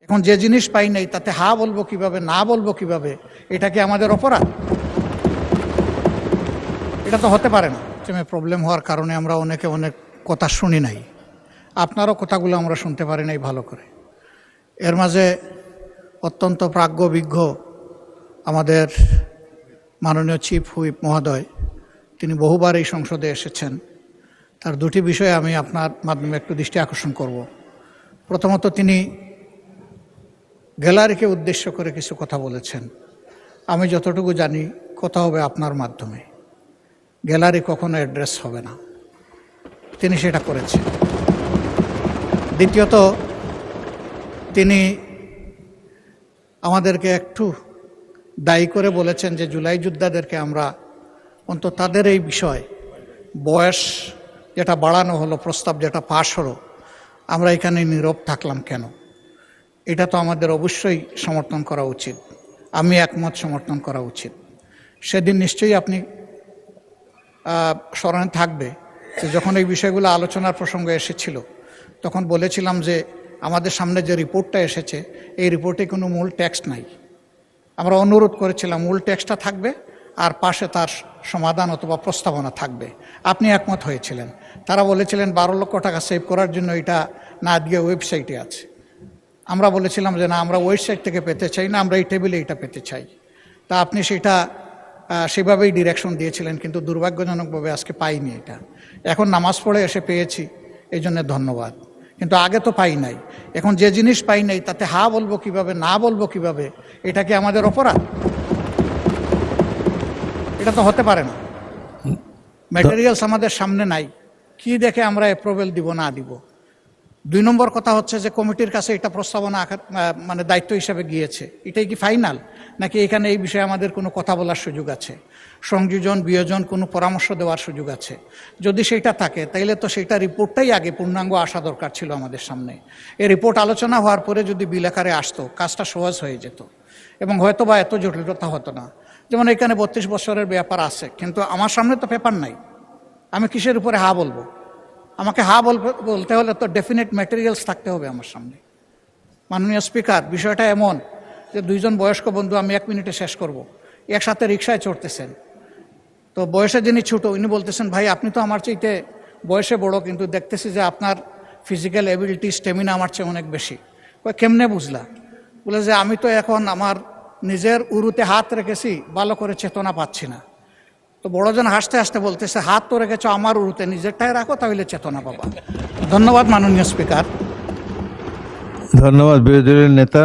এখন যে জিনিস পাই নাই তাতে হা বলবো কিভাবে, না বলবো কিভাবে, এটা কি আমাদের অপরাধ? এটা তো হতে পারে না। প্রবলেম হওয়ার কারণে আমরা অনেকে অনেক কথা শুনি নাই, আপনারও কথাগুলো আমরা শুনতে পারি নাই ভালো করে। এর মাঝে অত্যন্ত প্রাজ্ঞবিজ্ঞ আমাদের মাননীয় চিফ হুইপ মহোদয়, তিনি বহুবার এই সংসদে এসেছেন। তার দুটি বিষয়ে আমি আপনার মাধ্যমে একটু দৃষ্টি আকর্ষণ করব। প্রথমত, তিনি গ্যালারিকে উদ্দেশ্য করে কিছু কথা বলেছেন। আমি যতটুকু জানি কথা হবে আপনার মাধ্যমে, গ্যালারি কখনো অ্যাড্রেস হবে না, তিনি সেটা করেছেন। দ্বিতীয়ত, তিনি আমাদেরকে একটু দায়ী করে বলেছেন যে জুলাই যোদ্ধাদেরকে আমরা অন্তত তাদের এই বিষয় বয়স যেটা বাড়ানো হলো, প্রস্তাব যেটা পাশ হলো, আমরা এখানে নীরব থাকলাম কেন? এটা তো আমাদের অবশ্যই সমর্থন করা উচিত, আমি একমত, সমর্থন করা উচিত। সেদিন নিশ্চয়ই আপনি স্মরণে থাকবে যে যখন এই বিষয়গুলো আলোচনার প্রসঙ্গে এসেছিল, তখন বলেছিলাম যে আমাদের সামনে যে রিপোর্টটা এসেছে, এই রিপোর্টে কোনো মূল টেক্সট নাই। আমরা অনুরোধ করেছিলাম মূল টেক্সটটা থাকবে আর পাশে তার সমাধান অথবা প্রস্তাবনা থাকবে। আপনি একমত হয়েছিলেন। তারা বলেছিলেন 12 লক্ষ টাকা সেভ করার জন্য এটা না দিয়ে ওয়েবসাইটে আছে। আমরা বলেছিলাম যে না, আমরা ওয়েবসাইট থেকে পেতে চাই না, আমরা এই টেবিলে এটা পেতে চাই। তা আপনি সেটা সেভাবেই ডিরেকশন দিয়েছিলেন, কিন্তু দুর্ভাগ্যজনকভাবে আজকে পাইনি এটা। এখন নামাজ পড়ে এসে পেয়েছি, এই জন্য ধন্যবাদ। কিন্তু আগে তো পাই নাই। এখন যে জিনিস পাই নাই তাতে হা বলবো কিভাবে, না বলবো কিভাবে, এটা কি আমাদের অপরাধ? এটা তো হতে পারে না। ম্যাটেরিয়ালস আমাদের সামনে নাই, কি দেখে আমরা অ্যাপ্রুভেল দিব না দিব? 2 নম্বর কথা হচ্ছে যে কমিটির কাছে এটা প্রস্তাবনা মানে দায়িত্ব হিসাবে গিয়েছে, এটাই কি ফাইনাল, নাকি এখানে এই বিষয়ে আমাদের কোনো কথা বলার সুযোগ আছে, সংযোজন বিয়োজন কোনো পরামর্শ দেওয়ার সুযোগ আছে? যদি সেটা থাকে তাইলে তো সেটা রিপোর্টটাই আগে পূর্ণাঙ্গ আসা দরকার ছিল আমাদের সামনে। এই রিপোর্ট আলোচনা হওয়ার পরে যদি বিল আকারে আসতো, কাজটা সহজ হয়ে যেত এবং হয়তো বা এত জটিলতা হতো না। যেমন এখানে 32 বছরের ব্যাপার আছে, কিন্তু আমার সামনে তো পেপার নাই, আমি কিসের উপরে হা বলবো? আমাকে হা বলতে হলে তো ডেফিনেট ম্যাটেরিয়ালস থাকতে হবে আমার সামনে। মাননীয় স্পিকার, বিষয়টা এমন যে 2 জন বয়স্ক বন্ধু, আমি 1 মিনিটে শেষ করব, একসাথে রিক্সায় চড়তেছেন। তো বয়সে যিনি ছোট, উনি বলতেছেন ভাই আপনি তো আমার চাইতে বয়সে বড়, কিন্তু দেখতেছি যে আপনার ফিজিক্যাল এবিলিটি, স্টেমিনা আমার চেয়ে অনেক বেশি। কেমনে বুঝলা? বলে যে আমি তো এখন আমার নিজের উরুতে হাত রেখেছি, ভালো করে চেতনা পাচ্ছি না। তো বড়জন হাসতে হাসতে বলতেছে হাত তো রেখেছো আমার উরুতে, নিজেরটাই রাখো, তাহলে চেতনা পাবা। ধন্যবাদ মাননীয় স্পিকার। ধন্যবাদ বিরোধী দলের নেতা।